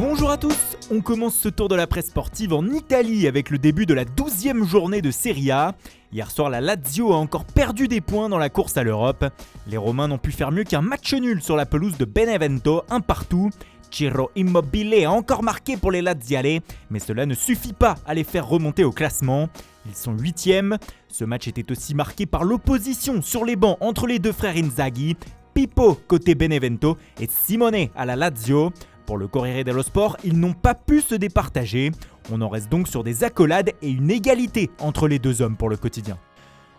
Bonjour à tous, on commence ce tour de la presse sportive en Italie avec le début de la 12e journée de Serie A. Hier soir, la Lazio a encore perdu des points dans la course à l'Europe. Les Romains n'ont pu faire mieux qu'un match nul sur la pelouse de Benevento, un partout. Ciro Immobile a encore marqué pour les Laziale, mais cela ne suffit pas à les faire remonter au classement. Ils sont 8e. Ce match était aussi marqué par l'opposition sur les bancs entre les deux frères Inzaghi, Pippo côté Benevento et Simone à la Lazio. Pour le Corriere dello Sport, ils n'ont pas pu se départager. On en reste donc sur des accolades et une égalité entre les deux hommes pour le quotidien.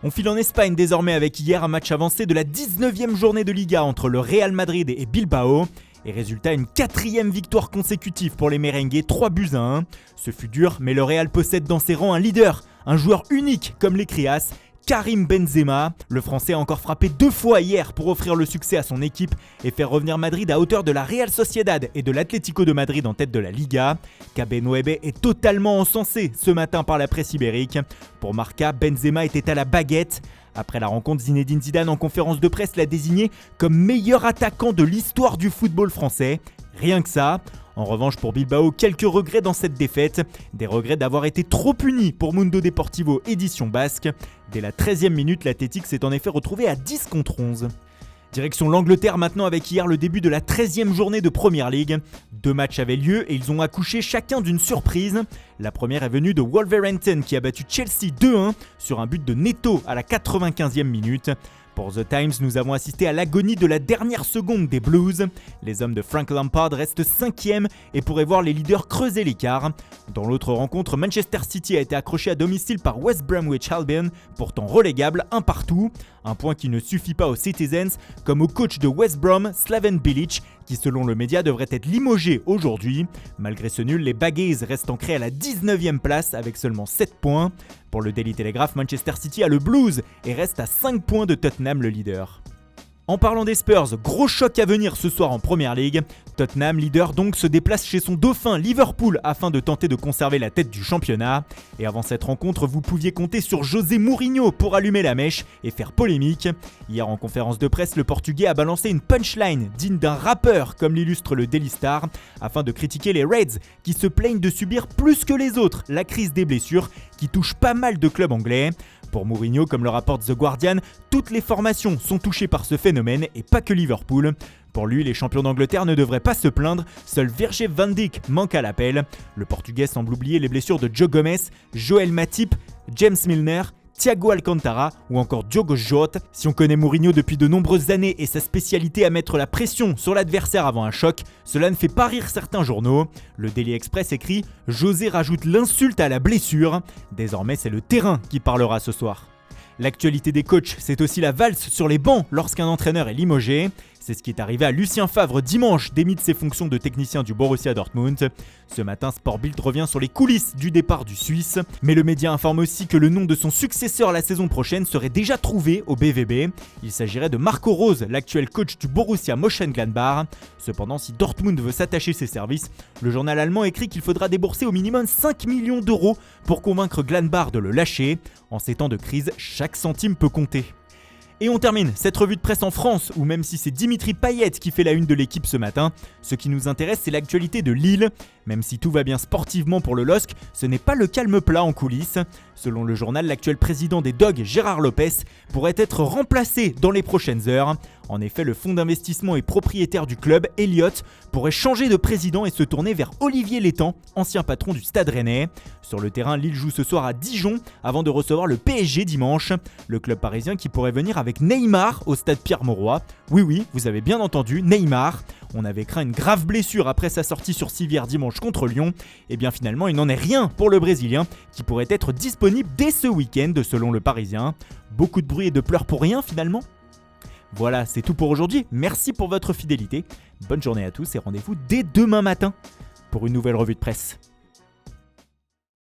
On file en Espagne désormais avec hier un match avancé de la 19e journée de Liga entre le Real Madrid et Bilbao. Et résultat, une 4e victoire consécutive pour les merengues, 3-1. Ce fut dur, mais le Real possède dans ses rangs un leader, un joueur unique comme les Crias, Karim Benzema. Le Français a encore frappé 2 fois hier pour offrir le succès à son équipe et faire revenir Madrid à hauteur de la Real Sociedad et de l'Atlético de Madrid en tête de la Liga. KB Noebe est totalement encensé ce matin par la presse ibérique. Pour Marca, Benzema était à la baguette. Après la rencontre, Zinedine Zidane en conférence de presse l'a désigné comme meilleur attaquant de l'histoire du football français. Rien que ça. En revanche, pour Bilbao, quelques regrets dans cette défaite. Des regrets d'avoir été trop puni pour Mundo Deportivo édition basque. Dès la 13e minute, l'Athletic s'est en effet retrouvé à 10 contre 11. Direction l'Angleterre maintenant avec hier le début de la 13e journée de Premier League. 2 matchs avaient lieu et ils ont accouché chacun d'une surprise. La première est venue de Wolverhampton qui a battu Chelsea 2-1 sur un but de Neto à la 95e minute. Pour The Times, nous avons assisté à l'agonie de la dernière seconde des Blues. Les hommes de Frank Lampard restent 5e et pourraient voir les leaders creuser l'écart. Dans l'autre rencontre, Manchester City a été accroché à domicile par West Bromwich Albion, pourtant relégable, un partout. Un point qui ne suffit pas aux Citizens, comme au coach de West Brom, Slaven Bilic, qui selon le média devrait être limogé aujourd'hui. Malgré ce nul, les Baggies restent ancrés à la 19e place avec seulement 7 points. Pour le Daily Telegraph, Manchester City a le blues et reste à 5 points de Tottenham le leader. En parlant des Spurs, gros choc à venir ce soir en Premier League. Tottenham, leader donc, se déplace chez son dauphin Liverpool afin de tenter de conserver la tête du championnat. Et avant cette rencontre, vous pouviez compter sur José Mourinho pour allumer la mèche et faire polémique. Hier en conférence de presse, le Portugais a balancé une punchline digne d'un rappeur comme l'illustre le Daily Star afin de critiquer les Reds qui se plaignent de subir plus que les autres la crise des blessures qui touche pas mal de clubs anglais. Pour Mourinho, comme le rapporte The Guardian, toutes les formations sont touchées par ce phénomène et pas que Liverpool. Pour lui, les champions d'Angleterre ne devraient pas se plaindre, seul Virgil van Dijk manque à l'appel. Le Portugais semble oublier les blessures de Joe Gomez, Joel Matip, James Milner, Thiago Alcantara ou encore Diogo Jota. Si on connaît Mourinho depuis de nombreuses années et sa spécialité à mettre la pression sur l'adversaire avant un choc, cela ne fait pas rire certains journaux. Le Daily Express écrit « José rajoute l'insulte à la blessure ». Désormais, c'est le terrain qui parlera ce soir. L'actualité des coachs, c'est aussi la valse sur les bancs lorsqu'un entraîneur est limogé. C'est ce qui est arrivé à Lucien Favre dimanche, démis de ses fonctions de technicien du Borussia Dortmund. Ce matin, Sport Bild revient sur les coulisses du départ du Suisse. Mais le média informe aussi que le nom de son successeur la saison prochaine serait déjà trouvé au BVB. Il s'agirait de Marco Rose, l'actuel coach du Borussia Mönchengladbach. Cependant, si Dortmund veut s'attacher ses services, le journal allemand écrit qu'il faudra débourser au minimum 5 millions d'euros pour convaincre Gladbach de le lâcher. En ces temps de crise, chaque centime peut compter. Et on termine cette revue de presse en France où même si c'est Dimitri Payet qui fait la une de l'équipe ce matin, ce qui nous intéresse c'est l'actualité de Lille. Même si tout va bien sportivement pour le LOSC, ce n'est pas le calme plat en coulisses. Selon le journal, l'actuel président des Dogs, Gérard Lopez, pourrait être remplacé dans les prochaines heures. En effet, le fonds d'investissement et propriétaire du club, Elliott, pourrait changer de président et se tourner vers Olivier Létang, ancien patron du Stade Rennais. Sur le terrain, Lille joue ce soir à Dijon avant de recevoir le PSG dimanche. Le club parisien qui pourrait venir avec Neymar au stade Pierre-Mauroy. Oui, vous avez bien entendu, Neymar. On avait craint une grave blessure après sa sortie sur civière dimanche contre Lyon. Et bien finalement, il n'en est rien pour le Brésilien qui pourrait être disponible dès ce week-end selon le Parisien. Beaucoup de bruit et de pleurs pour rien finalement. Voilà, c'est tout pour aujourd'hui. Merci pour votre fidélité. Bonne journée à tous et rendez-vous dès demain matin pour une nouvelle revue de presse.